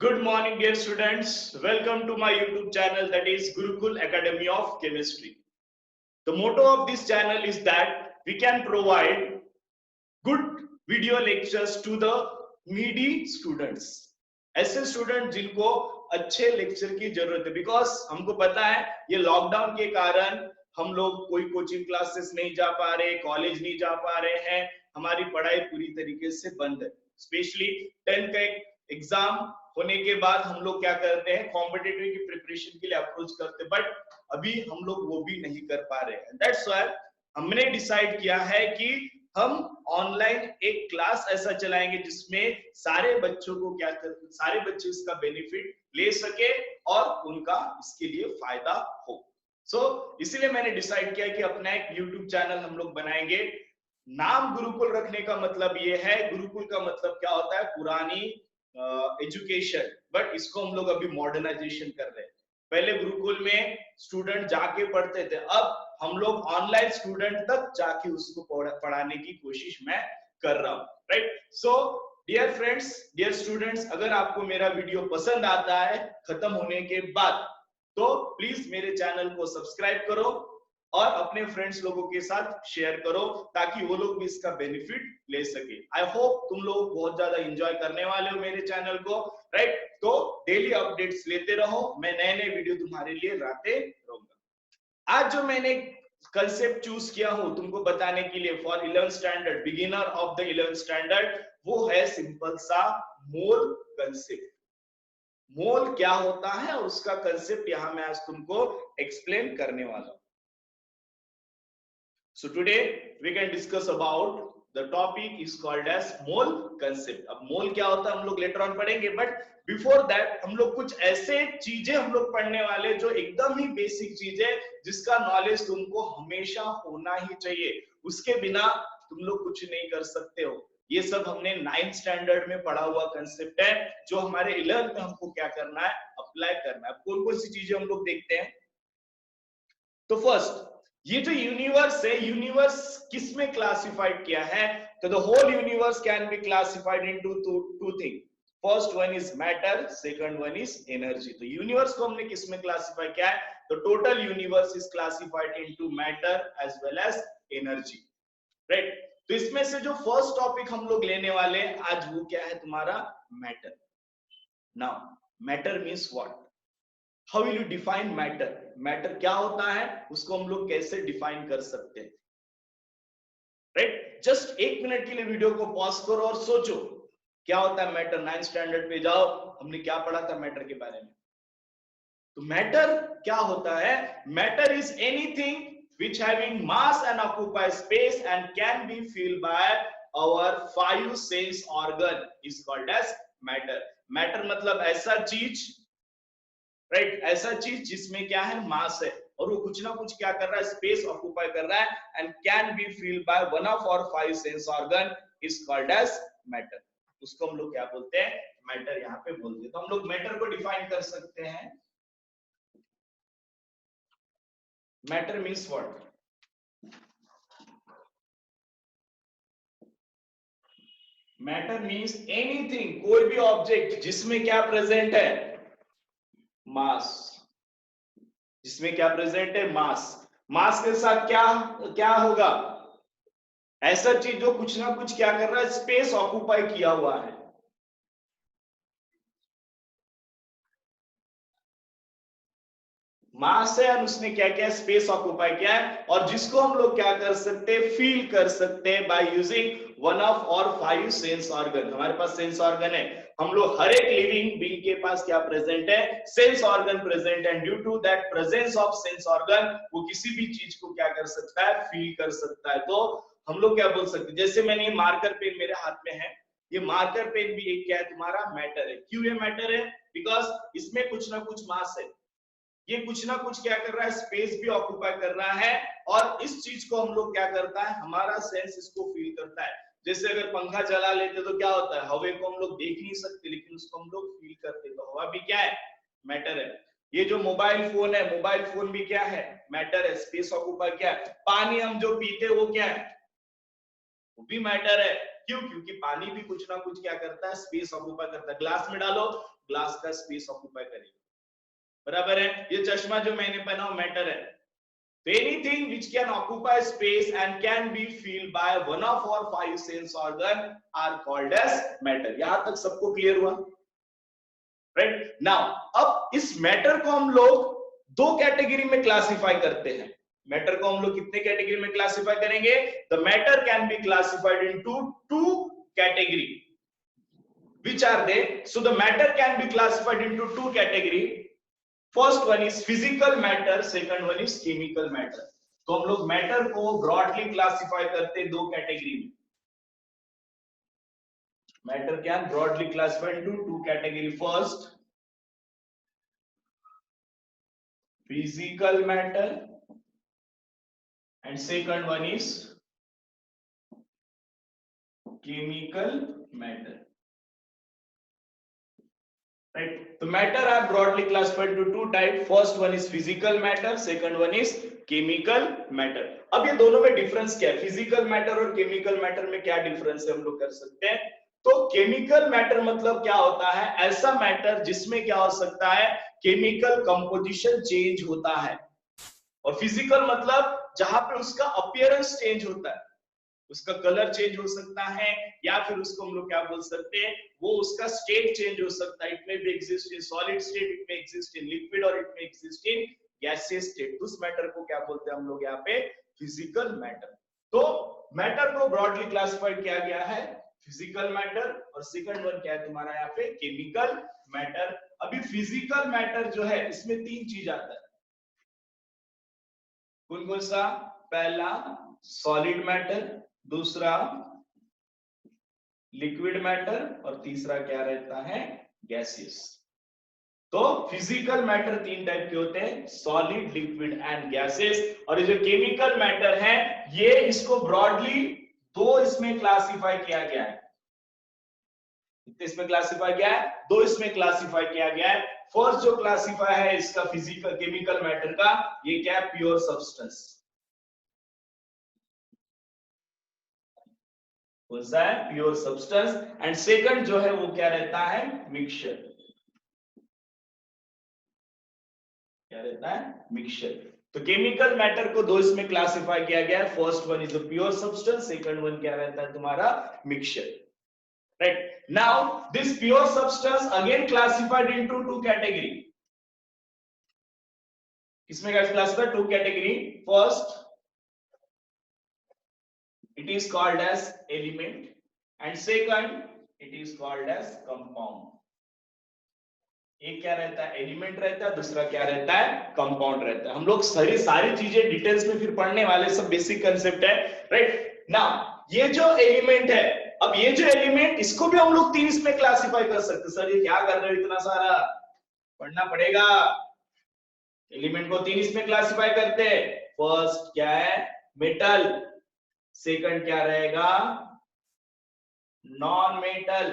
Good morning, dear students. Welcome to my YouTube channel, that is Gurukul Academy of Chemistry. The motto of this channel is that we can provide good video lectures to the needy students. ऐसे student जिनको अच्छे lecture की जरूरत है, because हमको पता है ये लॉकडाउन के कारण हम लोग कोई कोचिंग क्लासेस नहीं जा पा रहे, कॉलेज नहीं जा पा रहे हैं, हमारी पढ़ाई पूरी तरीके से बंद है। स्पेशली 10th का एग्जाम होने के बाद हम लोग क्या करते हैं, कॉम्पिटिटिव की प्रिपरेशन के लिए अप्रोच करते हैं, बट अभी हम लोग वो भी नहीं कर पा रहे हैं। दैट्स व्हाई हमने डिसाइड किया है कि हम ऑनलाइन एक क्लास ऐसा चलाएंगे जिसमें सारे बच्चों को सारे बच्चे इसका बेनिफिट ले सके और उनका इसके लिए फायदा हो। इसीलिए मैंने डिसाइड किया कि अपना एक YouTube चैनल हम लोग बनाएंगे। नाम गुरुकुल रखने का मतलब ये है, गुरुकुल का मतलब क्या होता है, पुरानी एजुकेशन, बट इसको हम लोग अभी मॉडर्नाइजेशन कर रहे हैं। पहले गुरुकुल में स्टूडेंट जाके पढ़ते थे, अब हम लोग ऑनलाइन स्टूडेंट तक जाके उसको पढ़ाने की कोशिश मैं कर रहा हूं, right. So dear friends, dear students, अगर आपको मेरा वीडियो पसंद आता है खत्म होने के बाद, तो प्लीज मेरे चैनल को सब्सक्राइब करो और अपने फ्रेंड्स लोगों के साथ शेयर करो ताकि वो लोग भी इसका बेनिफिट ले सके। आई होप तुम लोग बहुत ज्यादा एंजॉय करने वाले हो मेरे चैनल को, राइट। तो डेली अपडेट्स लेते रहो, मैं नए नए वीडियो तुम्हारे लिए लाते रहूंगा। आज जो मैंने कंसेप्ट चूज किया हूं तुमको बताने के लिए for 11th standard, beginner of the 11th standard, वो है सिंपल सा मोल कंसेप्ट। मोल क्या होता है और उसका कंसेप्ट यहां मैं आज तुमको एक्सप्लेन करने वाला हूं। So today we can discuss about the topic is called as mole concept. अब मोल क्या होता है हम लोग लेटर ऑन पढ़ेंगे, बट बिफोर दैट हम लोग कुछ ऐसे चीजें हम लोग पढ़ने वाले जो एकदम ही बेसिक चीज है, जिसका नॉलेज तुमको हमेशा होना ही चाहिए। उसके बिना तुम लोग कुछ नहीं कर सकते हो। ये सब हमने 9th स्टैंडर्ड में पढ़ा हुआ कंसेप्ट है, जो हमारे 11th में हमको क्या करना है, अप्लाई करना है। कौन कौन सी चीजें हम लोग देखते हैं। तो फर्स्ट, ये जो यूनिवर्स है, यूनिवर्स किस में क्लासिफाइड किया है, तो the whole universe can be classified into two thing. First one is matter, second one is energy. तो यूनिवर्स को हमने किस में क्लासिफाई किया है, तो total universe is classified into matter as well as energy, right. तो इसमें से जो फर्स्ट टॉपिक हम लोग लेने वाले हैं आज, वो क्या है तुम्हारा, matter. Now matter means what, how will you define matter, matter क्या होता है, उसको हम लोग कैसे डिफाइन कर सकते हैं, राइट। जस्ट 1 मिनट के लिए वीडियो को पॉज करो और सोचो क्या होता है मैटर। 9th स्टैंडर्ड पे जाओ, हमने क्या पढ़ा था मैटर के बारे में। तो मैटर क्या होता है, matter is anything which having mass and occupy space and can be felt by our 5 sense organ is called as matter. Matter मतलब ऐसा चीज, राइट, ऐसा चीज जिसमें क्या है, मास है, और वो कुछ ना कुछ क्या कर रहा है, स्पेस ऑक्यूपाई कर रहा है, and can be filled by one of our 5 sense organ is called as matter. उसको हम लोग क्या बोलते हैं, मैटर यहाँ पे बोलते हैं। तो हम लोग मैटर को डिफाइन कर सकते हैं। Matter means what, matter means anything, कोई भी ऑब्जेक्ट जिसमें क्या प्रेजेंट है, मास, जिसमें क्या प्रेजेंट है, मास। मास के साथ क्या क्या होगा, ऐसा चीज जो कुछ ना कुछ क्या कर रहा है, स्पेस ऑक्यूपाई किया हुआ है। मास है और उसने क्या किया, स्पेस ऑक्यूपाई किया है, और जिसको हम लोग क्या कर सकते हैं, फील कर सकते हैं by using one of our 5 sense organ. हमारे पास सेंस ऑर्गन है, हम लोग हर एक लिविंग बीइंग के पास क्या प्रेजेंट है, सेंस ऑर्गन प्रेजेंट है। Due to that presence of sense organ, वो किसी भी चीज को क्या कर सकता है, फील कर सकता है। तो हम लोग क्या बोल सकते हैं, जैसे मैंने ये मार्कर पेन मेरे हाथ में है, ये मार्कर पेन भी एक क्या है, तुम्हारा मैटर है। क्यों ये मैटर है, बिकॉज इसमें कुछ ना कुछ मास है, ये कुछ ना कुछ क्या कर रहा है, स्पेस भी ऑक्यूपाई कर रहा है, और इस चीज को हम लोग क्या करता है, हमारा सेंस इसको फील करता है। जैसे अगर पंखा चला लेते तो क्या होता है, हवा को हम लोग देख नहीं सकते, लेकिन उसको हम लोग फील करते। तो हवा भी क्या है, मैटर है। ये जो मोबाइल फोन है, मोबाइल फोन भी क्या है, मैटर है, स्पेस ऑक्यूपाई क्या है। पानी हम जो पीते वो क्या है, वो भी मैटर है। क्यों? क्योंकि पानी भी कुछ ना कुछ क्या करता है, स्पेस ऑक्यूपाई करता है। ग्लास में डालो, ग्लास का स्पेस ऑक्यूपाई करेगा, बराबर है। ये चश्मा जो मैंने पहना वो मैटर है। Anything which can occupy space and can be filled by one of our five sense organ are called as matter. यहां तक सबको क्लियर हुआ? राइट नाउ अब इस मैटर को हम लोग दो कैटेगरी में क्लासिफाई करते हैं। मैटर को हम लोग कितने कैटेगरी में क्लासिफाई करेंगे? The matter can be classified into two category, which are they? So the matter can be classified into two category. First one is physical matter, second one is chemical matter. तो हम लोग matter को broadly classify करते हैं दो category में। Matter can broadly classified into two category. First physical matter and second one is chemical matter. Right. The matter are broadly classified into two types. First one is physical matter, second one is chemical matter. अब ये दोनों में difference क्या है? Physical matter और chemical matter में क्या difference है हम लोग कर सकते हैं। तो केमिकल मैटर मतलब क्या होता है? ऐसा मैटर जिसमें क्या हो सकता है, केमिकल कंपोजिशन चेंज होता है। और फिजिकल मतलब जहां पे उसका अपीयरेंस चेंज होता है, उसका कलर चेंज हो सकता है, या फिर उसको हम लोग क्या बोल सकते हैं, वो उसका स्टेट चेंज हो सकता है। इट में भी exist in solid state, it में एग्जिस्ट इन लिक्विड और इट में एग्जिस्ट इन गैसियस स्टेट। उस मैटर को क्या बोलते हैं हम लोग यहाँ पे? Physical matter. तो मैटर को ब्रॉडली क्लासिफाइड किया गया है फिजिकल मैटर, और सेकंड वन क्या है तुम्हारा यहाँ पे? Chemical matter. अभी फिजिकल मैटर जो है इसमें तीन चीज आता है। कौन कौन सा? पहला सॉलिड मैटर, दूसरा लिक्विड मैटर, और तीसरा क्या रहता है? गैसियस। तो फिजिकल मैटर तीन टाइप के होते हैं, सॉलिड, लिक्विड एंड गैसेस। और ये जो केमिकल मैटर है ये इसको ब्रॉडली दो इसमें क्लासिफाई किया गया है। कितने इसमें क्लासिफाई किया है? दो इसमें क्लासिफाई किया गया है। फर्स्ट जो क्लासिफाई है इसका फिजिकल केमिकल मैटर का, ये क्या है? Pure substance. Pure substance. And second जो है वो क्या रहता है? मिक्सचर। क्या रहता है? मिक्सचर। तो केमिकल मैटर को दो इसमें क्लासिफाई किया गया है। First one is the pure substance, second one क्या रहता है तुम्हारा? Mixture. Right now this pure substance again classified into two category. इसमें classified to category. First it is called as element and second it is called as compound. एक क्या रहता है? Element रहता है, दूसरा क्या रहता है? कंपाउंड रहता है। हम लोग सारी चीजें डिटेल्स में फिर पढ़ने वाले, सब बेसिक कंसेप्ट है। राइट नाउ ये जो एलिमेंट है, अब ये जो एलिमेंट इसको भी हम लोग तीन इसमें क्लासिफाई कर सकते हैं। सर ये क्या कर रहे हो, इतना सारा पढ़ना पड़ेगा। एलिमेंट को तीन इसमें क्लासिफाई करते हैं। फर्स्ट क्या है? मेटल, सेकंड क्या रहेगा? Non metal,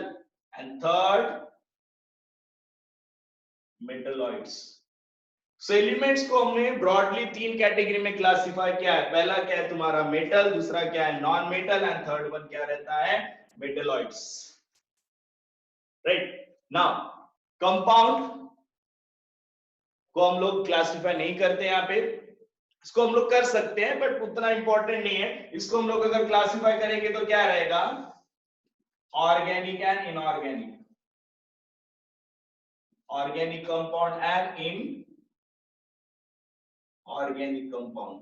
and third metalloids. So elements को हमने ब्रॉडली तीन कैटेगरी में क्लासिफाई किया है। पहला क्या है तुम्हारा? मेटल, दूसरा क्या है? Non metal, and third one क्या रहता है? मेटलॉइड्स। राइट नाउ कंपाउंड को हम लोग क्लासिफाई नहीं करते यहाँ पे। इसको हम लोग कर सकते हैं बट उतना इंपॉर्टेंट नहीं है। इसको हम लोग अगर क्लासिफाई करेंगे तो क्या रहेगा? Organic and inorganic, organic compound and inorganic compound.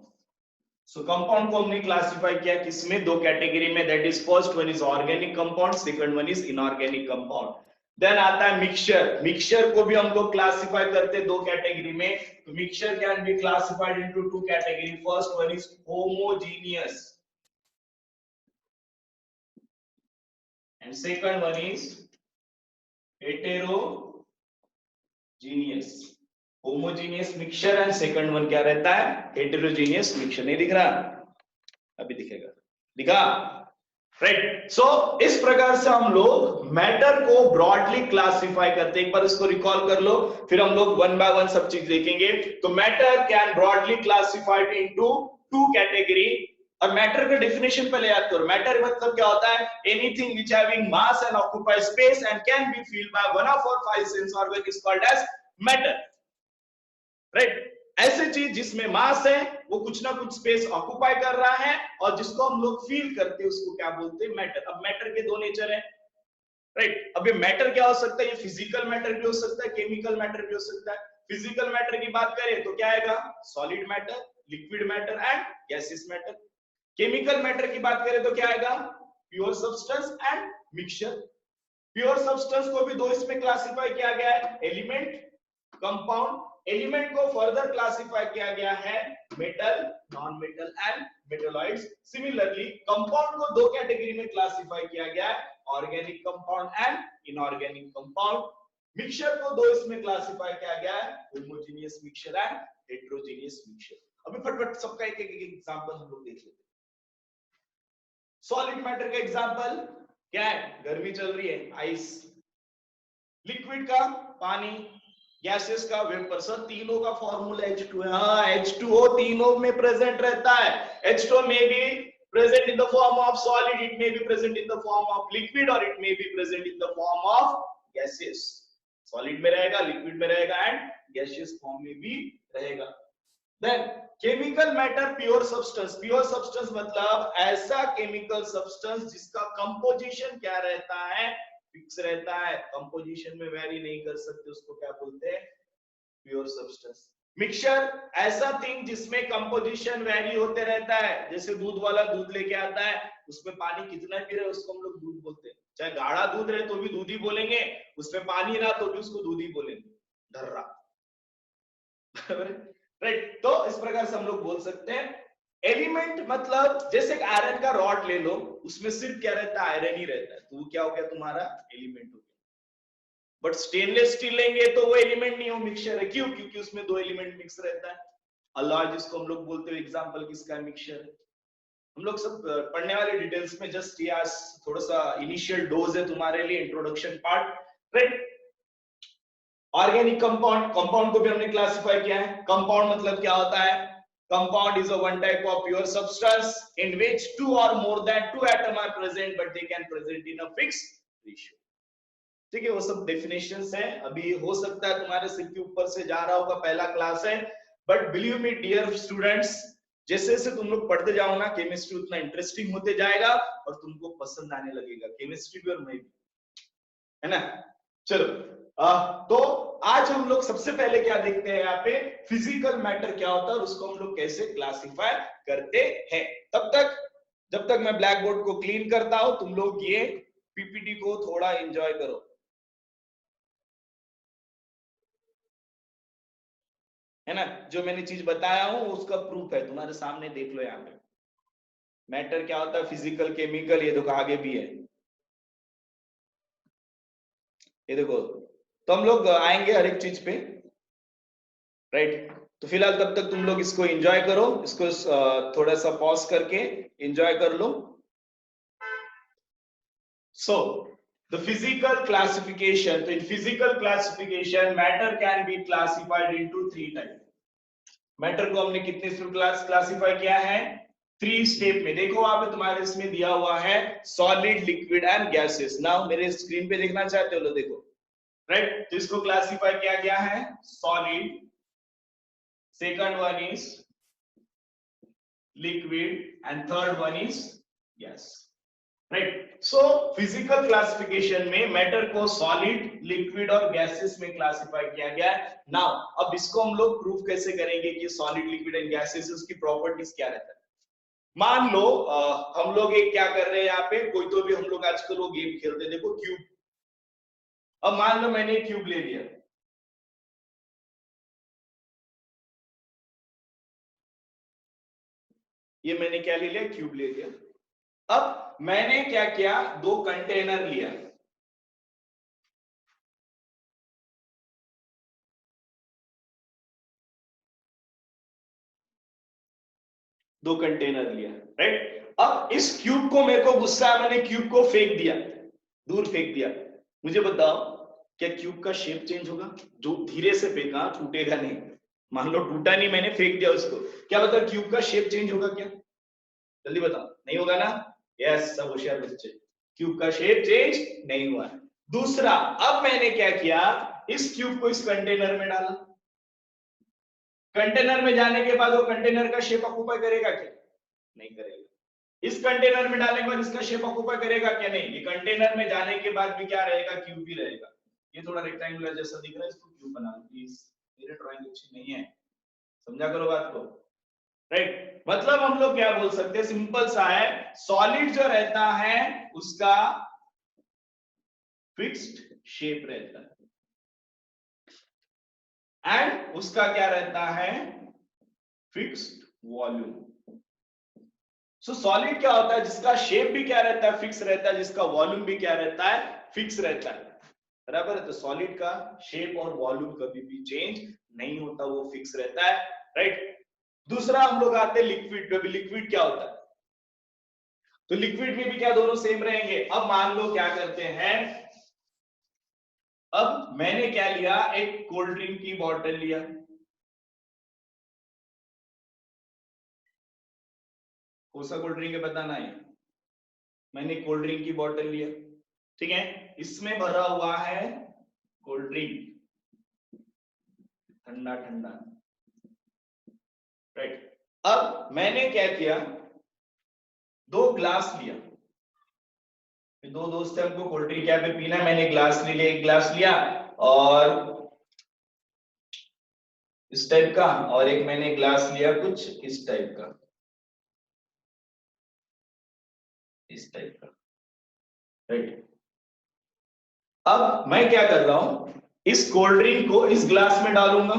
So compound को हमने क्लासिफाई किया किसमें? दो कैटेगरी में। That is first one is organic compound, second one is inorganic compound. Then आता है मिक्सचर। मिक्सचर को भी हम लोग क्लासिफाई करते हैं दो कैटेगरी में। तो mixture can be classified into two category. First one is homogeneous and second one is heterogeneous. Homogeneous mixture and second one क्या रहता है? Heterogeneous mixture. नहीं दिख रहा? अभी दिखेगा। दिखा? राइट। सो इस प्रकार से हम लोग मैटर को ब्रॉडली क्लासिफाई करते हैं। एक बार इसको रिकॉल कर लो, फिर हम लोग वन बाय वन सब चीज देखेंगे। तो matter can broadly classified into two category. और मैटर का डेफिनेशन पहले याद करो। मैटर मतलब क्या होता है? Anything which having mass and occupy space and can be filled by one of our five sense organ is called as matter, right? ऐसी चीज जिसमें मास है, वो कुछ ना कुछ स्पेस ऑक्यूपाई कर रहा है और जिसको हम लोग फील करते हैं उसको क्या बोलते हैं? मैटर। अब मैटर के दो नेचर है, राइट? अब ये मैटर क्या हो सकता है? ये फिजिकल मैटर भी हो सकता है, केमिकल मैटर भी हो सकता है। फिजिकल मैटर की बात करें तो क्या आएगा? Solid matter, liquid matter and gaseous matter. Chemical matter की बात करें तो क्या आएगा? Pure substance and mixture. Pure substance को भी दो इसमें क्लासिफाई किया गया है, एलिमेंट, कंपाउंड। एलिमेंट को फर्दर क्लासिफाई किया गया है, metal, non metal and metalloids. Similarly compound को दो कैटेगरी में क्लासिफाई किया गया है, organic compound and inorganic compound. Mixture को दो इसमें क्लासिफाई किया गया है, homogeneous mixture and heterogeneous mixture. अभी फटफट सबका एक एक एग्जांपल हम लोग देख लेते हैं। सॉलिड मैटर का एग्जांपल क्या है? गर्मी चल रही है, आइस। लिक्विड का पानी, गैसेस का वेपर। सर तीनों का फॉर्मूला H2 है। हाँ, H2O तीनों में प्रेजेंट रहता है। H2O may be present in the form of solid, it may be present in the form of liquid or it may be present in the form of gaseous. Solid में रहेगा, liquid में रहेगा and gaseous form में भी रहेगा। Then chemical matter, pure substance. Pure substance मतलब ऐसा chemical substance जिसका कंपोजिशन क्या रहता है? फिक्स रहता है, कंपोजिशन में वेरी नहीं कर सकते, उसको क्या बोलते हैं? Pure substance. मिक्सचर, ऐसा थिंग जिसमें कंपोजिशन वेरी होते रहता है। जैसे दूध वाला दूध लेके आता है, उसमें पानी कितना भी रहे उसको हम लोग दूध बोलते हैं। चाहे गाढ़ा दूध रहे तो भी दूध ही बोलेंगे, उसमें पानी रहा तो भी उसको दूध ही बोलेंगे, ढर्रा। राइट? तो इस प्रकार से हम लोग बोल सकते हैं। एलिमेंट मतलब जैसे एक आयरन का रॉड ले लो, उसमें सिर्फ क्या रहता है? आयरन ही रहता है, तो वो क्या हो गया? तुम्हारा एलिमेंट हो गया। बट स्टेनलेस स्टील लेंगे तो वो एलिमेंट नहीं हो, मिक्सचर है। क्यों? क्योंकि उसमें दो एलिमेंट मिक्स रहता है। अलॉय जिसको हम लोग बोलते हैं, एग्जांपल किसका है? मिक्सचर है। हम लोग सब पढ़ने वाले डिटेल्स में जस्ट ये आज थोड़ा सा इनिशियल डोज है तुम्हारे लिए, introduction part, right? Organic compound, compound को भी हमने क्लासिफाई किया है। कंपाउंड मतलब क्या होता है? Compound is a one type of pure substance in which two or more than two atoms are present, but they can present in a fixed ratio. ठीक है, वो सब डेफिनेशंस हैं। अभी हो सकता है तुम्हारे सिर के ऊपर से जा रहा होगा, पहला क्लास है, but believe me dear students, जैसे जैसे तुम लोग पढ़ते जाओ ना, केमिस्ट्री उतना इंटरेस्टिंग होते जाएगा और तुमको पसंद आने लगेगा, केमिस्ट्री भी और मैं भी, है ना? चलो तो आज हम लोग सबसे पहले क्या देखते हैं? यहाँ पे फिजिकल मैटर क्या होता है और उसको हम लोग कैसे क्लासिफाई करते हैं। तब तक, जब तक मैं ब्लैक बोर्ड को क्लीन करता हूं, तुम लोग ये पीपीटी को थोड़ा एंजॉय करो, है ना? जो मैंने चीज बताया हूं उसका प्रूफ है तुम्हारे सामने, देख लो। यहाँ पे मैटर क्या होता है? फिजिकल, केमिकल, ये देखो आगे भी है, ये देखो। तो हम लोग आएंगे हर एक चीज पे, राइट? तो फिलहाल तब तक तुम लोग इसको एंजॉय करो, इसको थोड़ा सा पॉज करके एंजॉय कर लो। सो द फिजिकल क्लासिफिकेशन, तो in physical classification matter can be classified into three type. Matter को हमने कितने क्लासिफाई किया है? 3 स्टेप में। देखो वहां पे तुम्हारे इसमें दिया हुआ है solid, liquid and gases. Now मेरे स्क्रीन पे देखना चाहते हो? लो देखो, राइट? तो इसको क्लासिफाई किया गया है solid, second one is liquid and third one is gas, right? So physical classification में मैटर को सॉलिड, लिक्विड और गैसेस में क्लासिफाई किया गया है। नाउ अब इसको हम लोग प्रूव कैसे करेंगे कि सॉलिड, लिक्विड एंड गैसेस, उसकी प्रॉपर्टीज क्या रहता है? मान लो हम लोग एक क्या कर रहे हैं यहाँ पे, कोई तो भी हम लोग आजकल वो गेम खेलते हैं, देखो क्यूब। अब मान लो मैंने क्यूब ले लिया, ये मैंने क्या ले लिया? क्यूब ले लिया। अब मैंने क्या किया? 2 कंटेनर लिया, दो कंटेनर लिया, राइट? अब इस क्यूब को, मेरे को गुस्सा है, मैंने क्यूब को फेंक दिया, दूर फेंक दिया। मुझे बताओ क्या क्यूब का शेप चेंज होगा? जो धीरे से फेंका, टूटेगा नहीं। मान लो टूटा नहीं, मैंने फेंक दिया उसको, क्या बता क्यूब का शेप चेंज होगा क्या? जल्दी बताओ, नहीं होगा ना? यस, सब होशियार बच्चे। क्यूब का शेप चेंज नहीं हुआ है। दूसरा, अब मैंने क्या किया, इस क्यूब को इस कंटेनर में डाला। कंटेनर में जाने के बाद वो कंटेनर का शेप ऑक्यूपाई करेगा क्या? नहीं करेगा। इस कंटेनर में डालने के बाद इसका शेप ऑक्यूपाई करेगा क्या? नहीं। ये कंटेनर में जाने के बाद भी क्या रहेगा? क्यूब ही रहेगा। ये थोड़ा रेक्टेंगुलर जैसा दिख रहा है, इसको क्यूब बना लो प्लीज, मेरी ड्राइंग अच्छी नहीं है, समझा करो बात को, राइट? मतलब हम लोग क्या बोल सकते हैं, सिंपल सा है, सॉलिड जो रहता है उसका फिक्स्ड शेप रहता है एंड उसका क्या रहता है? Fixed volume. सो सॉलिड क्या होता है? जिसका शेप भी क्या रहता है? फिक्स रहता है, जिसका वॉल्यूम भी क्या रहता है? फिक्स रहता है, बराबर है? तो सॉलिड का शेप और वॉल्यूम कभी भी चेंज नहीं होता, वो फिक्स रहता है, राइट? दूसरा हम लोग आते हैं लिक्विड पे। भी लिक्विड क्या होता है? तो लिक्विड में भी क्या दोनों सेम रहेंगे? अब मान लो क्या करते हैं, अब मैंने क्या लिया, एक कोल्ड ड्रिंक की बॉटल लिया, कौन सा कोल्ड ड्रिंक है बताना है, मैंने कोल्ड ड्रिंक की बॉटल लिया, ठीक है? इसमें भरा हुआ है कोल्ड ड्रिंक, ठंडा ठंडा, राइट? अब मैंने क्या किया, दो ग्लास लिया, दो दोस्त है, उनको कोल्ड ड्रिंक क्या पे पीना है, मैंने ग्लास ले लिया, एक ग्लास लिया और इस टाइप का, और एक मैंने ग्लास लिया कुछ इस टाइप का, इस टाइप का, राइट? अब मैं क्या कर रहा हूं, इस कोल्ड ड्रिंक को इस ग्लास में डालूंगा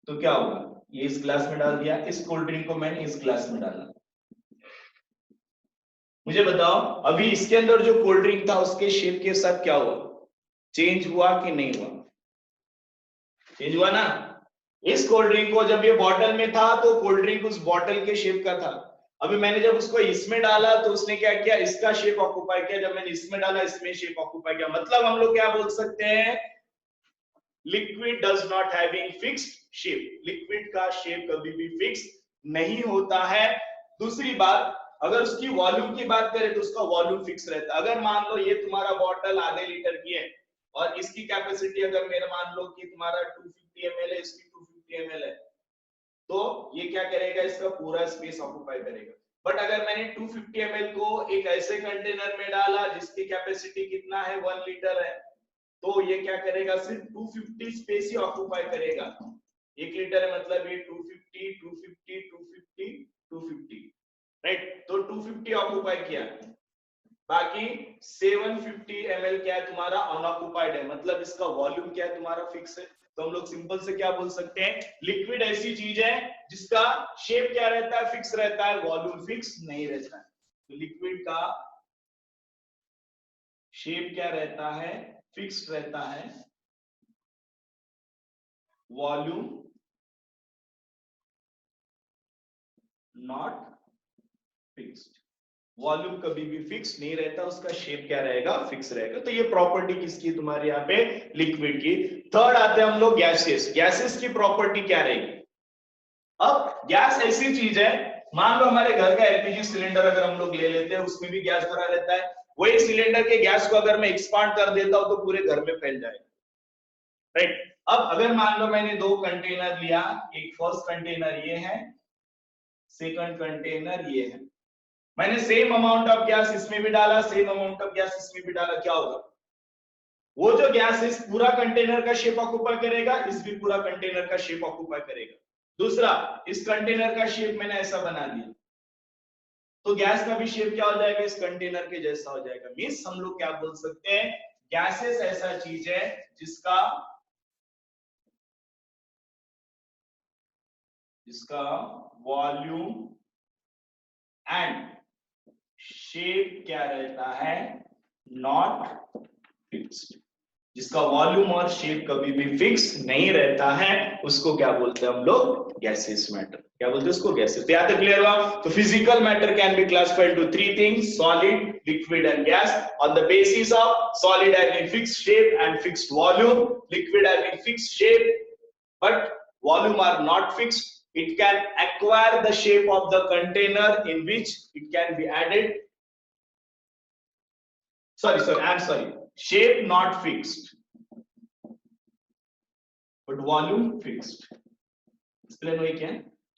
तो क्या होगा, ये इस ग्लास में डाल दिया, इस कोल्ड ड्रिंक को मैंने इस ग्लास में डाला। मुझे बताओ अभी इसके अंदर जो कोल्ड ड्रिंक था उसके शेप के साथ क्या हुआ, चेंज हुआ कि नहीं हुआ? चेंज हुआ ना? इस कोल्ड ड्रिंक को जब ये बॉटल में था तो कोल्ड ड्रिंक उस बॉटल के शेप का था, अभी मैंने जब उसको इसमें डाला तो उसने क्या किया, इसका शेप ऑक्यूपाई किया, जब मैंने इसमें डाला इसमें शेप ऑक्यूपाई किया। मतलब हम लोग क्या बोल सकते हैं, liquid does not having fixed shape, liquid का शेप कभी भी फिक्स नहीं होता है। दूसरी बात, अगर उसकी वॉल्यूम की बात करें तो उसका वॉल्यूम फिक्स रहता है। अगर मान लो ये तुम्हारा बॉटल आधे लीटर की है और इसकी कैपेसिटी अगर मेरा मान लो कि तुम्हारा 250 ml है, इसकी 250 ml है, तो ये क्या करेगा, इसका पूरा स्पेस ऑक्यूपाई करेगा। बट अगर मैंने 250 ml को एक ऐसे कंटेनर में डाला जिसकी कैपेसिटी कितना है, 1 लीटर है, तो ये क्या करेगा, सिर्फ 250 स्पेस ही ऑक्यूपाई करेगा। 1 लीटर है मतलब ये 250 250 250 250, राइट? तो 250 ऑक्यूपाई किया, बाकी 750 ml क्या है तुम्हारा अनऑक्यूपाइड है, मतलब इसका वॉल्यूम क्या है तुम्हारा फिक्स है। तो हम लोग सिंपल से क्या बोल सकते हैं, लिक्विड ऐसी चीज है जिसका शेप क्या रहता है, फिक्स रहता है, वॉल्यूम फिक्स नहीं रहता है। तो लिक्विड का शेप क्या रहता है, फिक्स्ड रहता है, वॉल्यूम नॉट फिक्स्ड, वॉल्यूम कभी भी फिक्स नहीं रहता, उसका शेप क्या रहेगा, फिक्स रहेगा। तो ये प्रॉपर्टी किसकी है तुम्हारे यहाँ पे, लिक्विड की। थर्ड आते हैं हम लोग गैसेस। गैसेस की प्रॉपर्टी क्या रहेगी? अब गैस ऐसी चीज है, मान लो हमारे घर का एलपीजी सिलेंडर अगर हम लोग ले लेते हैं, उसमें भी गैस भरा रहता है, वही सिलेंडर के गैस को अगर मैं एक्सपांड कर देता हूं तो पूरे घर में फैल जाएगा, राइट? अब अगर मान लो मैंने दो कंटेनर लिया, एक फर्स्ट कंटेनर ये है, सेकंड कंटेनर ये है, मैंने सेम अमाउंट ऑफ गैस इसमें भी डाला, सेम अमाउंट ऑफ गैस इसमें भी डाला, क्या होगा, वो जो गैस इस पूरा कंटेनर का शेप ऑक्यूपाई करेगा, इस भी पूरा कंटेनर का शेप ऑक्यूपाई करेगा। दूसरा, इस कंटेनर का शेप मैंने ऐसा बना दिया तो गैस का भी शेप क्या हो जाएगा, इस कंटेनर के जैसा हो जाएगा। मींस हम लोग क्या बोल सकते हैं, गैसेस ऐसा चीज है जिसका वॉल्यूम एंड शेप क्या रहता है, नॉट फिक्स्ड, जिसका वॉल्यूम और शेप कभी भी फिक्स नहीं रहता है, उसको क्या बोलते हैं हम लोग, गैसेस मैटर। क्या बोलते हैं उसको, गैसेस। तो यहाँ तक क्लियर हुआ? तो physical matter can be classified into three things, solid, liquid and gas, on the basis of solid having fixed shape and fixed volume, liquid having fixed shape but volume are not fixed, It can acquire the shape of the container in which it can be added. I'm sorry. Shape not fixed, but volume fixed. Explain हुई क्या?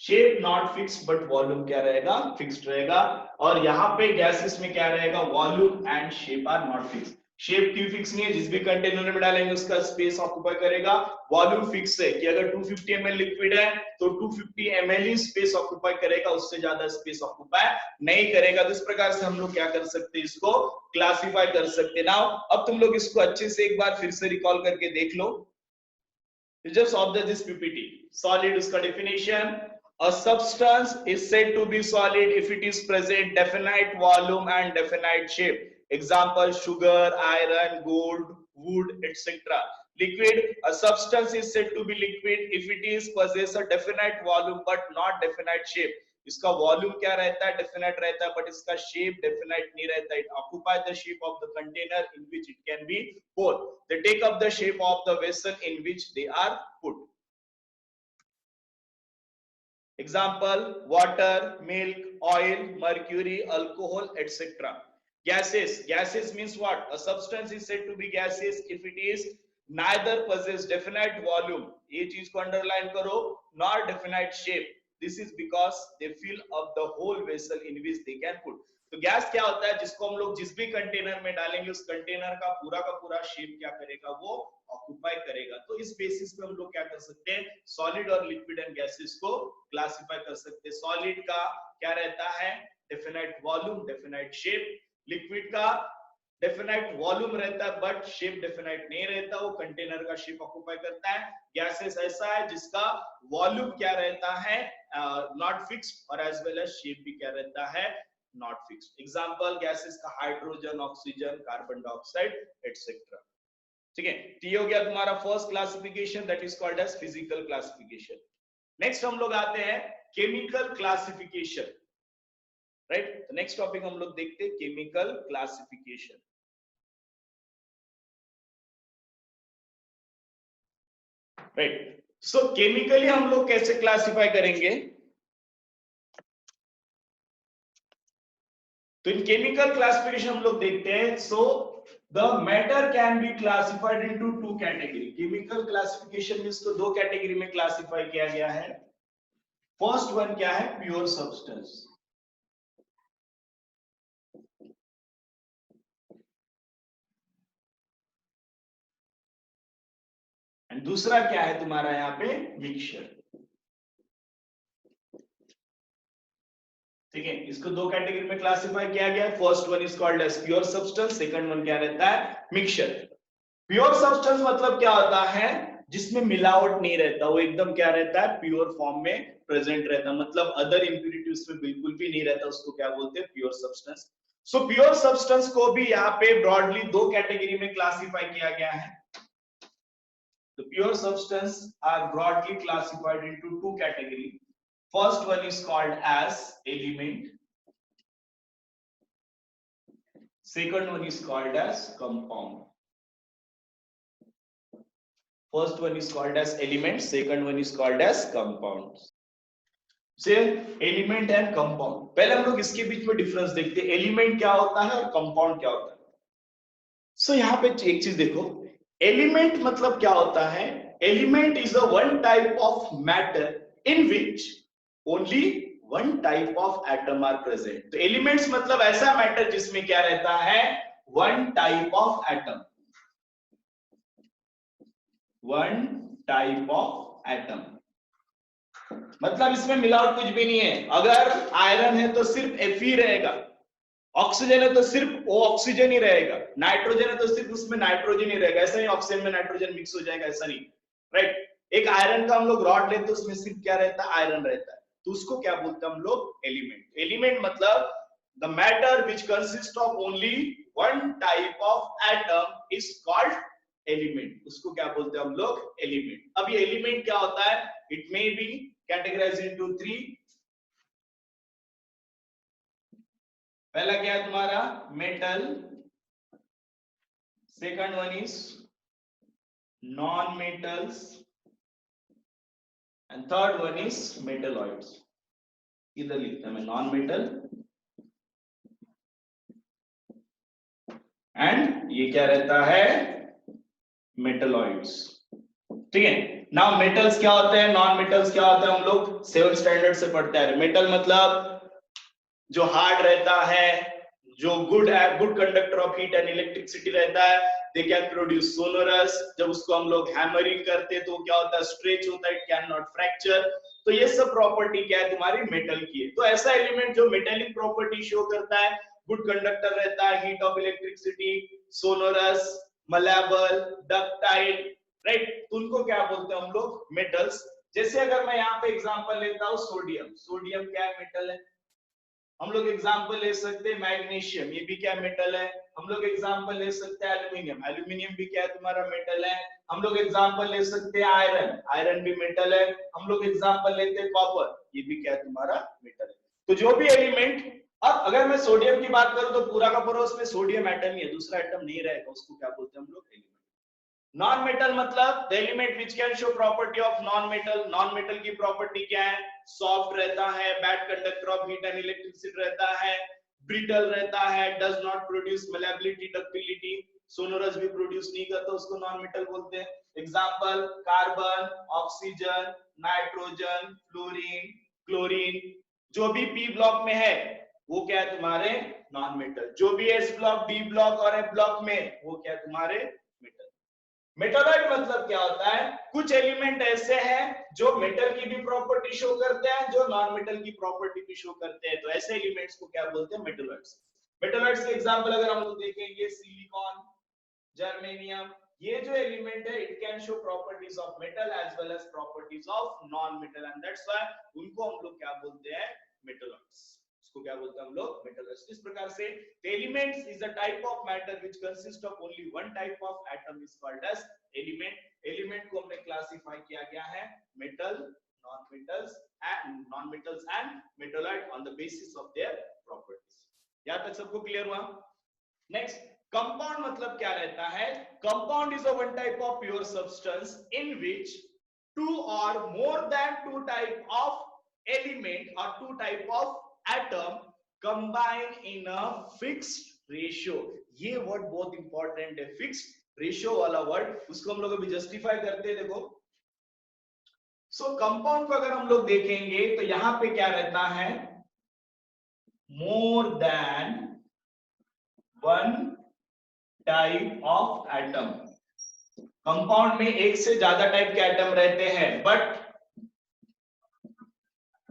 Shape not fix but volume क्या रहेगा? Fixed रहेगा. और यहाँ पे gases में क्या रहेगा? Volume and shape are not fix. Shape क्यों फिक्स नहीं है? जिस भी कंटेनर में डालेंगे उसका स्पेस ऑक्यूपाई करेगा. वॉल्यूम फिक्स है कि अगर 250 ml लिक्विड है तो 250 ml ही स्पेस ऑक्यूपाई करेगा, उससे ज्यादा स्पेस ऑक्यूपाई नहीं करेगा. तो इस प्रकार से हम लोग क्या कर सकते हैं? इसको क्लासिफाई कर सकते हैं. नाउ अब तुम लोग इसको अच्छे से एक बार फिर से रिकॉल करके देख लो. You just observe this PPT. Solid uska definition. A substance is said to be solid if it is present definite volume and definite shape. Example: sugar, iron, gold, wood, etc. Liquid. A substance is said to be liquid if it is possess a definite volume but not definite shape. इसका volume क्या रहता है? Definite रहता है, but इसका shape definite नहीं रहता. It occupy the shape of the container in which it can be poured. They take up the shape of the vessel in which they are put. Example: water, milk, oil, mercury, alcohol, etc. Gases. Gases means what? A substance is said to be gaseous if it is neither possess definite volume, ये चीज को underline करो, nor definite shape. This is because they fill up the whole vessel in which they can put. तो gas क्या होता है? जिसको हम लोग जिस भी कंटेनर में डालेंगे उस कंटेनर का पूरा शेप क्या करेगा? वो ऑक्यूपाई करेगा. तो इस बेसिस पे हम लोग क्या कर सकते हैं? सॉलिड और लिक्विड एंड गैसेस को क्लासिफाई कर सकते हैं. सॉलिड का क्या रहता है? Definite volume, definite shape. Liquid का डेफिनेट वॉल्यूम रहता है बट शेप डेफिनेट नहीं रहता, वो कंटेनर का शेप ऑक्यूपाई करता है. गैसेस ऐसा है जिसका वॉल्यूम क्या रहता है? नॉट फिक्स्ड, और एज वेल एज शेप भी क्या रहता है? Not fixed. एग्जांपल गैसेस का hydrogen, oxygen, carbon dioxide etcetera. ठीक है. तो ये हो गया तुम्हारा first classification, that is called as physical classification. Next हम लोग आते हैं chemical classification. Right. Next topic हम लोग देखते हैं chemical classification. Right. So chemically हम लोग कैसे क्लासिफाई करेंगे? तो इन केमिकल क्लासिफिकेशन हम लोग देखते हैं. So the matter can be classified into two category. Chemical classification में इसको दो कैटेगरी में क्लासिफाई किया गया है. फर्स्ट वन क्या है? Pure substance. एंड दूसरा क्या है तुम्हारा यहाँ पे? मिक्सचर. ठीक है. इसको दो कैटेगरी में क्लासिफाई किया गया है. First one is called as pure substance, second one क्या रहता है? मिक्सचर. प्योर सब्सटेंस मतलब क्या होता है? जिसमें मिलावट नहीं रहता, वो एकदम क्या रहता है? प्योर फॉर्म में प्रेजेंट रहता, मतलब अदर इंप्यूरिटी उसमें बिल्कुल भी नहीं रहता, उसको क्या बोलते हैं? Pure substance. So pure substance को भी यहाँ पे ब्रॉडली दो कैटेगरी में क्लासिफाई किया गया है. The pure substance are broadly classified into two categories. First one is called as element. Second one is called as compound. First one is called as element. Second one is called as compound. से element and compound. पहले हम लोग इसके बीच में difference देखते हैं. Element क्या होता है और कंपाउंड क्या होता है. सो यहाँ पे एक चीज देखो. एलिमेंट मतलब क्या होता है? Element is a one type of matter in which only one type of atom are present. तो एलिमेंट्स मतलब ऐसा मैटर जिसमें क्या रहता है? One type of atom. One type of atom मतलब इसमें मिलावट कुछ भी नहीं है. अगर आयरन है तो सिर्फ Fe ही रहेगा. ऑक्सीजन है तो सिर्फ वो ऑक्सीजन ही रहेगा. नाइट्रोजन है तो सिर्फ उसमें नाइट्रोजन ही रहेगा. ऐसा नहीं ऑक्सीजन में नाइट्रोजन मिक्स हो जाएगा, ऐसा नहीं. राइट. एक आयरन का हम लोग रॉड लेते हैं, उसमें सिर्फ क्या रहता है? आयरन रहता है. तो उसको क्या बोलते हैं हम लोग? एलिमेंट. एलिमेंट मतलब the matter which consist of only one type of atom is called element. उसको क्या बोलते हैं हम लोग? एलिमेंट. अब ये एलिमेंट क्या होता है? It may be categorized into three. पहला क्या है तुम्हारा? Metal. Second one is non metals. And third one is metalloids. इधर लिखता मैं नॉन मेटल एंड ये क्या रहता है, मेटलॉइड्स। ठीक है। नाउ मेटल्स क्या होते हैं, नॉन मेटल्स क्या होते हैं, हम लोग 7th स्टैंडर्ड से पढ़ते हैं। मेटल मतलब जो हार्ड रहता है, जो good conductor of heat and electricity रहता है, दे कैन प्रोड्यूस सोनोरस। जब उसको हम लोग हैमरिंग करते तो क्या होता है, स्ट्रेच होता है, इट कैन नॉट फ्रैक्चर। तो ये सब प्रॉपर्टी क्या है तुम्हारी मेटल की है। तो ऐसा एलिमेंट जो मेटेलिक प्रॉपर्टी शो करता है, गुड कंडक्टर रहता है, heat of electricity, sonorous, malleable, ductile, right, तो उनको क्या बोलते हैं हम लोग, मेटल्स। जैसे अगर मैं यहाँ पे एग्जांपल लेता हूँ सोडियम, सोडियम क्या है, मेटल है। हम लोग एग्जांपल ले सकते हैं मैग्नीशियम, ये भी क्या मेटल है। हम लोग एग्जांपल ले सकते हैं एल्यूमिनियम, एल्यूमिनियम भी क्या है तुम्हारा, मेटल है। हम लोग एग्जांपल ले सकते हैं आयरन, आयरन भी मेटल है। हम लोग एग्जांपल लेते हैं कॉपर, ये भी क्या है तुम्हारा, मेटल है। तो जो भी एलिमेंट, अब अगर मैं सोडियम की बात करूं तो पूरा का पूरा उसमें सोडियम एटम ही है, दूसरा एटम नहीं रहेगा, उसको क्या बोलते हैं हम लोग, एलिमेंट। नॉन मेटल मतलब the element which can show property of non metal. Non metal की प्रॉपर्टी क्या है, सॉफ्ट रहता है, bad conductor of heat and electricity रहता है, ब्रिटल रहता है, does not produce malleability, ductility, sonorous भी प्रोड्यूस नहीं करता, उसको नॉन मेटल बोलते हैं। Example carbon, oxygen, nitrogen, fluorine, chlorine. जो भी पी ब्लॉक में है वो क्या है तुम्हारे नॉन मेटल, जो भी एस ब्लॉक, डी ब्लॉक और एफ ब्लॉक में वो क्या है तुम्हारे मेटल। मेटलॉइड मतलब क्या होता है, कुछ एलिमेंट ऐसे हैं जो मेटल की भी प्रॉपर्टी शो करते हैं, जो नॉन मेटल की प्रॉपर्टी भी शो करते हैं, तो ऐसे एलिमेंट्स को क्या बोलते हैं, मेटलॉइड्स। मेटलॉइड्स के एग्जांपल अगर हम लोग देखेंगे, सिलिकॉन, जर्मेनियम, ये जो एलिमेंट है, it can show properties of metal as well as properties of non metal, and that's why उनको हम लोग क्या बोलते हैं, मेटलॉइड्स। इसको क्या बोलते हैं हम लोग, मेटलॉइड्स। इस प्रकार से elements is a type of matter which consist of only one type of atom is called as element. Element को हमने क्लासिफाई किया गया है metal, non metals and metalloid on the basis of their properties. यहां तक सबको clear हुआ। Next, compound मतलब क्या रहता है, compound is a one type of pure substance in which two और more than two type of element और two type of atom combine in a fixed ratio. ये वर्ड बहुत इंपॉर्टेंट है, फिक्स्ड रेशियो वाला वर्ड, उसको हम लोग अभी जस्टिफाई करते हैं। देखो, सो कंपाउंड को अगर हम लोग देखेंगे तो यहां पे क्या रहता है, more than one type of atom. Compound में एक से ज्यादा टाइप के एटम रहते हैं, बट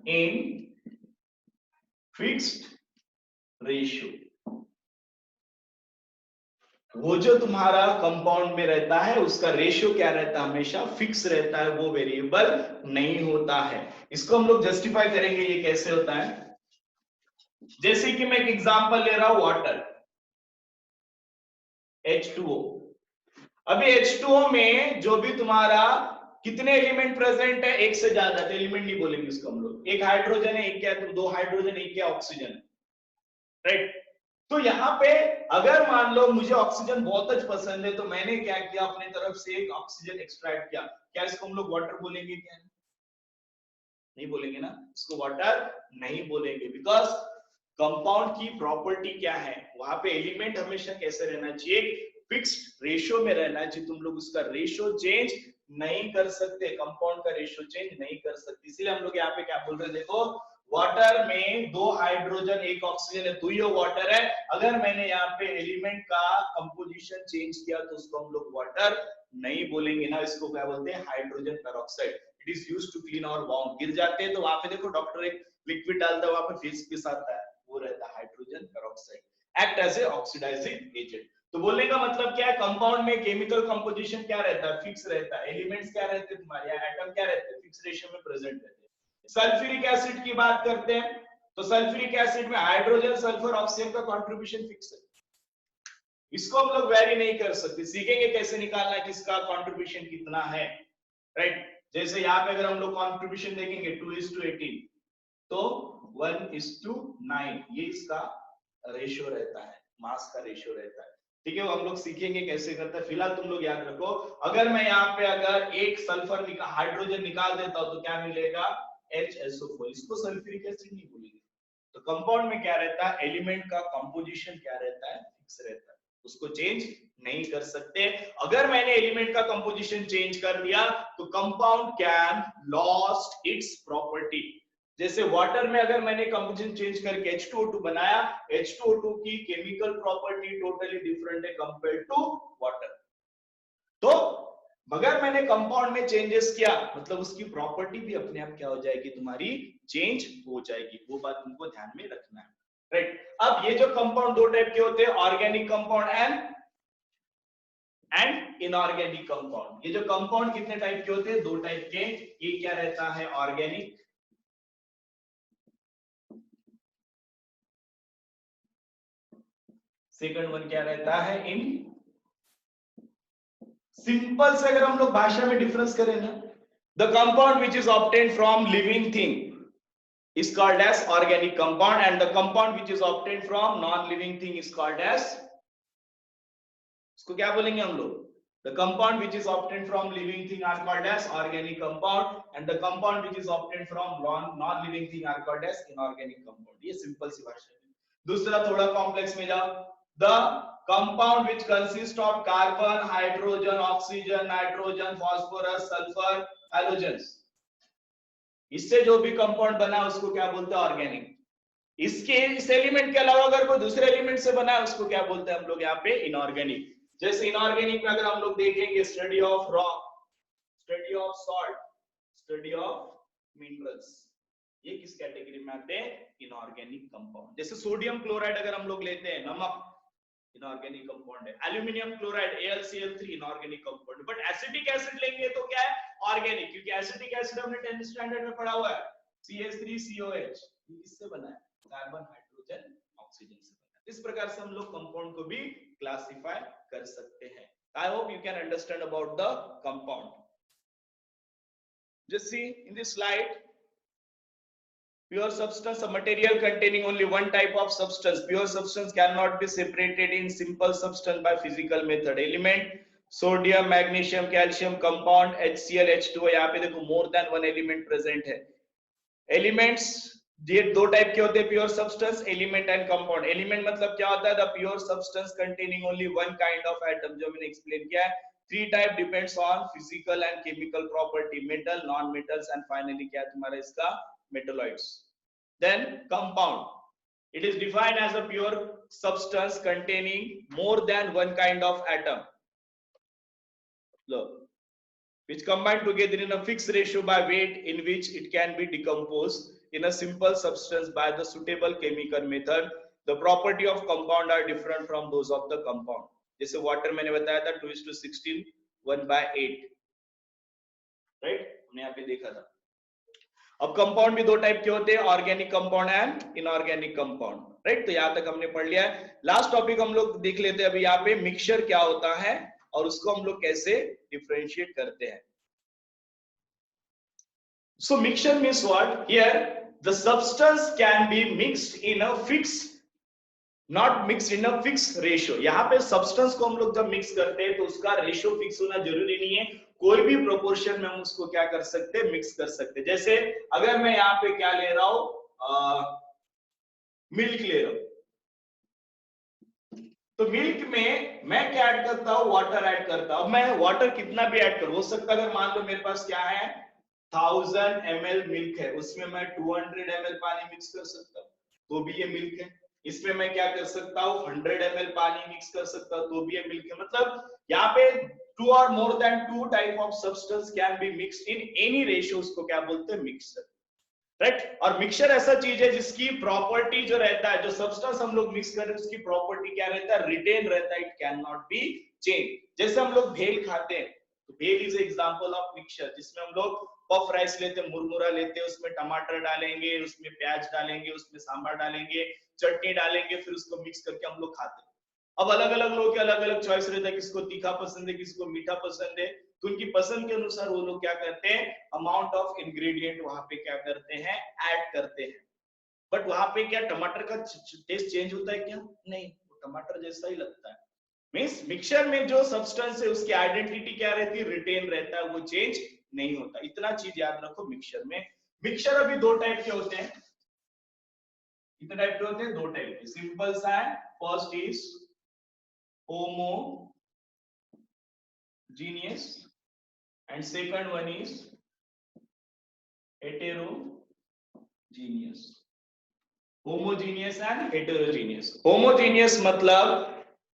इन फिक्स्ड रेशियो। वो जो तुम्हारा कंपाउंड में रहता है उसका रेशियो क्या रहता है, हमेशा फिक्स रहता है, वो वेरिएबल नहीं होता है। इसको हम लोग जस्टिफाई करेंगे, ये कैसे होता है। जैसे कि मैं एक एग्जांपल ले रहा हूं, वाटर, H2O। अभी H2O में जो भी तुम्हारा कितने एलिमेंट प्रेजेंट है, एक से ज्यादा, तो एलिमेंट नहीं बोलेंगे इसको हम लोग। एक हाइड्रोजन है, एक क्या है, दो हाइड्रोजन, एक क्या ऑक्सीजन है, राइट। तो यहाँ पे अगर मान लो मुझे ऑक्सीजन बहुत पसंद है, तो मैंने क्या किया, अपने तरफ से एक ऑक्सीजन एक्सट्रैक्ट किया, क्या इसको हम लोग वाटर बोलेंगे, क्या नहीं बोलेंगे ना, इसको वाटर नहीं बोलेंगे, बिकॉज कंपाउंड की प्रॉपर्टी क्या है, वहां पे एलिमेंट हमेशा कैसे रहना चाहिए, फिक्स्ड रेशियो में रहना चाहिए। तुम लोग उसका रेशियो चेंज नहीं कर सकते, कंपाउंड का रेशियो चेंज नहीं कर सकते। इसीलिए हम लोग यहाँ पे क्या बोल रहे हैं, देखो वाटर में दो हाइड्रोजन एक ऑक्सीजन है, तो ये वाटर है। अगर मैंने यहाँ पे एलिमेंट का कंपोजिशन चेंज किया तो उसको हम लोग वाटर नहीं बोलेंगे ना, इसको क्या बोलते हैं, hydrogen peroxide. It is used to clean our bound. गिर जाते हैं तो वहां पे देखो डॉक्टर एक लिक्विड डालता है, वहां पे फेस के साथ है, वो रहता है hydrogen peroxide, act as a oxidizing agent. तो बोलने का मतलब क्या है, कंपाउंड में केमिकल कंपोजिशन क्या रहता है, फिक्स रहता है। एलिमेंट्स क्या रहते हैं तुम्हारे, एटम क्या रहते हैं, फिक्स रेशियो में प्रेजेंट रहते हैं। सल्फ्यूरिक एसिड की बात करते हैं, तो सल्फ्यूरिक एसिड में हाइड्रोजन, सल्फर, ऑक्सीजन का कंट्रीब्यूशन फिक्स है, इसको हम लोग वेरी नहीं कर सकते। सीखेंगे कैसे निकालना है, किसका कंट्रीब्यूशन कितना है, राइट। जैसे यहाँ पे अगर हम लोग कंट्रीब्यूशन देखेंगे 2:18, तो 1:9, ये इसका रेशियो रहता है, मास का रेशियो रहता है। ठीक है, वो हम लोग सीखेंगे कैसे करता है। फिलहाल तुम लोग याद रखो, अगर मैं यहाँ पे अगर एक सल्फर हाइड्रोजन निकाल देता हूं तो क्या मिलेगा, HSO4। इसको सल्फ्यूरिक एसिड नहीं बोलेंगे। तो कंपाउंड में क्या रहता है, एलिमेंट का कंपोजिशन क्या रहता है, फिक्स रहता है, उसको चेंज नहीं कर सकते। अगर मैंने एलिमेंट का कंपोजिशन चेंज कर दिया तो compound can lost its property. जैसे वाटर में अगर मैंने कंपोजिशन चेंज करके H2O2 बनाया, H2O2 की केमिकल प्रॉपर्टी टोटली डिफरेंट है कंपेयर टू वाटर। तो अगर मैंने कंपाउंड में चेंजेस किया मतलब उसकी प्रॉपर्टी भी अपने आप क्या हो जाएगी, तुम्हारी चेंज हो जाएगी। वो बात तुमको ध्यान में रखना है, राइट। अब ये जो कंपाउंड दो टाइप के होते हैं, organic compound and inorganic compound. ये जो कंपाउंड कितने टाइप के होते हैं, दो टाइप के। ये क्या रहता है, ऑर्गेनिक, सेकंड वन क्या रहता है, इन। सिंपल से अगर हम लोग भाषा में डिफरेंस करें ना, the compound which is obtained from living thing is called as organic compound and the compound which is obtained from non living thing is called as, इसको क्या बोलेंगे हम लोग, the compound which is obtained from living thing are called as organic compound and the compound which is obtained from non living thing are called as inorganic compound। ये simple सी भाषा है। दूसरा थोड़ा कॉम्प्लेक्स में जाओ, the compound which consists of carbon, hydrogen, oxygen, nitrogen, phosphorus, sulfur, halogens, इससे जो भी कंपाउंड बना उसको क्या बोलते हैं, ऑर्गेनिक। इसके इस एलिमेंट के अलावा अगर कोई दूसरे एलिमेंट से बना है उसको क्या बोलते हैं हम लोग यहाँ पे, इनऑर्गेनिक। जैसे इनऑर्गेनिक में अगर हम लोग देखेंगे, study of rock, study of salt, study of minerals, ये किस कैटेगरी में आते हैं, इनऑर्गेनिक कंपाउंड। जैसे सोडियम क्लोराइड अगर हम लोग लेते हैं, नमक, इनऑर्गेनिक कंपाउंड है। Aluminium chloride AlCl3 inorganic compound. But acetic acid लेंगे तो क्या है, ऑर्गेनिक, क्योंकि एसिटिक एसिड हमने 10th स्टैंडर्ड में पढ़ा हुआ है, CH3COH। ये किससे बना है, कार्बन, हाइड्रोजन, ऑक्सीजन से बना है। इस प्रकार से हम लोग कंपाउंड को भी क्लासिफाई कर सकते हैं। आई hope you can understand about the compound. Just see in this slide, pure substance, a material containing only one type of substance. Pure substance cannot be separated in simple substance by physical method. Element sodium, magnesium, calcium, compound HCl, H2O, यहाँ पे देखो more than one element present है। Elements ये दो type के होते हैं, pure substance, element and compound. Element मतलब क्या होता है, the pure substance containing only one kind of atom, जो मैंने एक्सप्लेन किया है। Three type depends on physical and chemical property, metal, non metals and finally क्या है तुम्हारा इसका, metalloids। Then compound, it is defined as a pure substance containing more than one kind of atom, look, which combine together in a fixed ratio by weight, in which it can be decomposed in a simple substance by the suitable chemical method. The property of compound are different from those of the compound। जैसे water मैंने बताया था 2:16, 1/8, right, हमने यहाँ पे देखा था। अब कंपाउंड भी दो टाइप के होते हैं, organic compound and inorganic compound, right. तो यहां तक हमने पढ़ लिया है। लास्ट टॉपिक हम लोग देख लेते हैं अभी यहाँ पे, मिक्सचर क्या होता है और उसको हम लोग कैसे डिफरेंशिएट करते हैं। So mixture means what, here the substance can be mixed in a fix, not mix in a fix ratio. यहाँ पे सब्सटेंस को हम लोग जब मिक्स करते हैं तो उसका रेशियो फिक्स होना जरूरी नहीं है, कोई भी प्रोपोर्शन में हम उसको क्या कर सकते हैं, मिक्स कर सकते हैं। जैसे अगर मैं यहाँ पे क्या ले रहा हूं, मिल्क ले रहा हूं, तो मिल्क में मैं क्या ऐड करता हूं, वाटर ऐड करता हूं। मैं वाटर कितना भी ऐड करूं, हो सकता है अगर मान लो मेरे पास क्या है 1000 ml मिल्क है, उसमें मैं 200 ml पानी मिक्स कर सकता हूं, तो भी ये मिल्क है। इसमें मैं क्या कर सकता हूँ, 100 ml पानी मिक्स कर सकता हूँ, तो भी ये मिल्क है। मतलब यहाँ पे 2 or more than 2 type of substance can be mixed in any ratio, उसको क्या बोलते हैं, मिक्सर, राइट। और मिक्सचर ऐसा चीज है जिसकी प्रॉपर्टी जो रहता है, जो सब्सटेंस हम लोग मिक्स कर रहे हैं उसकी प्रॉपर्टी क्या रहता है, रिटेन रहता है, it can not be change. जैसे हम लोग भेल खाते हैं, तो भेल इज एग्जांपल ऑफ मिक्सचर, जिसमें हम लोग पफ राइस लेते हैं, मुरमुरा लेते हैं, उसमें टमाटर डालेंगे, उसमें प्याज डालेंगे, उसमें सांभर डालेंगे, चटनी डालेंगे, फिर उसको मिक्स करके हम लोग खाते हैं। अब अलग अलग लोगों के अलग अलग चॉइस रहता है, किसको तीखा पसंद है, किसको मीठा पसंद है, तो उनकी पसंद के अनुसार वो लोग क्या करते हैं, अमाउंट ऑफ इंग्रेडिएंट वहां पे क्या करते हैं, ऐड करते हैं। बट वहां पे क्या टमाटर का टेस्ट चेंज होता है क्या, नहीं, वो टमाटर जैसा ही लगता है। मीन्स मिक्सचर में जो सब्सटेंस है उसकी आइडेंटिटी क्या रहती है, रिटेन रहता है, वो चेंज नहीं होता। इतना चीज याद रखो मिक्सचर में। मिक्सचर अभी दो टाइप के होते हैं। कितने टाइप के होते हैं? दो टाइप के। सिंपल सा है। First is homogeneous and second one is heterogeneous. Homogeneous and heterogeneous. Homogeneous मतलब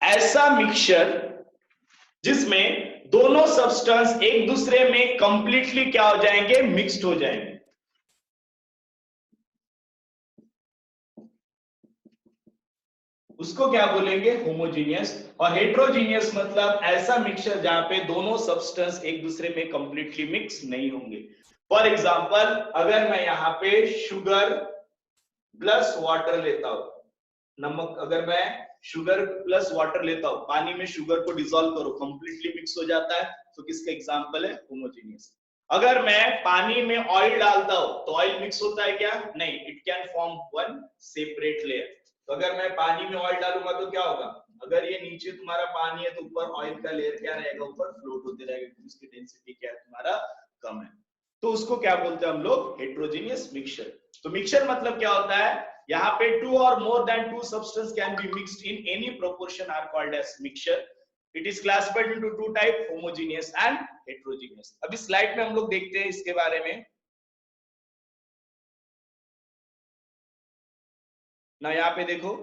ऐसा मिक्सचर जिसमें दोनों सब्सटेंस एक दूसरे में कंप्लीटली क्या हो जाएंगे, मिक्स्ड हो जाएंगे। उसको क्या बोलेंगे, होमोजीनियस। और हेटेरोजीनियस मतलब ऐसा मिक्सचर जहां पे दोनों सब्सटेंस एक दूसरे में कंप्लीटली मिक्स नहीं होंगे। फॉर एग्जांपल, अगर मैं यहाँ पे शुगर प्लस वाटर लेता हूं, नमक, अगर मैं शुगर प्लस वाटर लेता हूं, पानी में शुगर को डिसॉल्व करो, कंप्लीटली मिक्स हो जाता है, तो किसका एग्जांपल है, होमोजीनियस। अगर मैं पानी में ऑयल डालता हूं तो ऑयल मिक्स होता है क्या, नहीं, it can form one separate layer. तो अगर मैं पानी में ऑयल डालूंगा तो क्या होगा, अगर ये नीचे तुम्हारा पानी है तो ऊपर ऑयल का लेयर क्या रहेगा, ऊपर फ्लोट होते रहेगा, क्योंकि उसकी डेंसिटी क्या है, तुम्हारा कम है। तो उसको क्या बोलते हैं हम लोग, हेटेरोजीनियस मिक्सचर। तो मिक्सचर मतलब क्या होता है, यहाँ पे टू और more than two substance can be mixed in any proportion are called as mixture. It is classified into two type, homogeneous and heterogeneous. अभी स्लाइड में हम लोग देखते हैं इसके बारे में ना। यहाँ पे देखो,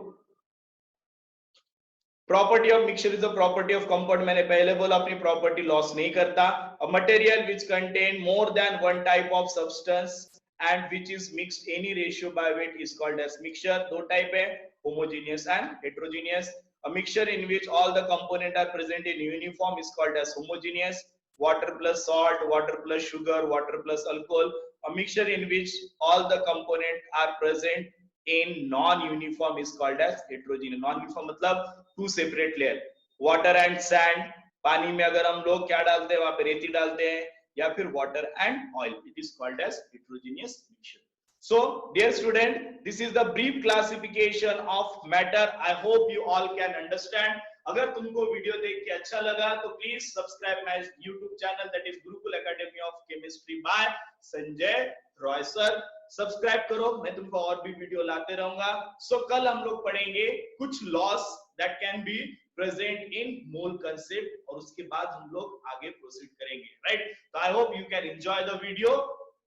property of mixture is the property of compound. मैंने पहले बोला अपनी प्रॉपर्टी लॉस नहीं करता। A material which contain more than one type of substance and which is mixed any ratio by weight is called as mixture. दो type है, homogeneous and heterogeneous. A mixture in which all the components are present in uniform is called as homogeneous. Water plus salt, water plus sugar, water plus alcohol. A mixture in which all the components are present in non-uniform is called as heterogeneous. Non-uniform मतलब two separate layer. Water and sand, पानी में अगर हम लोग क्या डालते हैं, वहां पे रेती डालते हैं, या फिर water and oil, it is called as heterogeneous mixture. So dear student, this is the brief classification of matter. I hope you all can understand. अगर तुमको वीडियो देख के अच्छा लगा तो please subscribe my YouTube channel, that is Gurukul academy of chemistry bye Sanjay Roy sir. Subscribe करो, मैं तुमको और भी वीडियो लाते रहूंगा। सो कल हम लोग पढ़ेंगे कुछ loss that can be present in mole concept, और उसके बाद हम लोग आगे प्रोसीड करेंगे, राइट। तो I hope you can enjoy the video,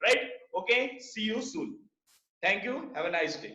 right. Okay, see you soon. Thank you, have a nice day.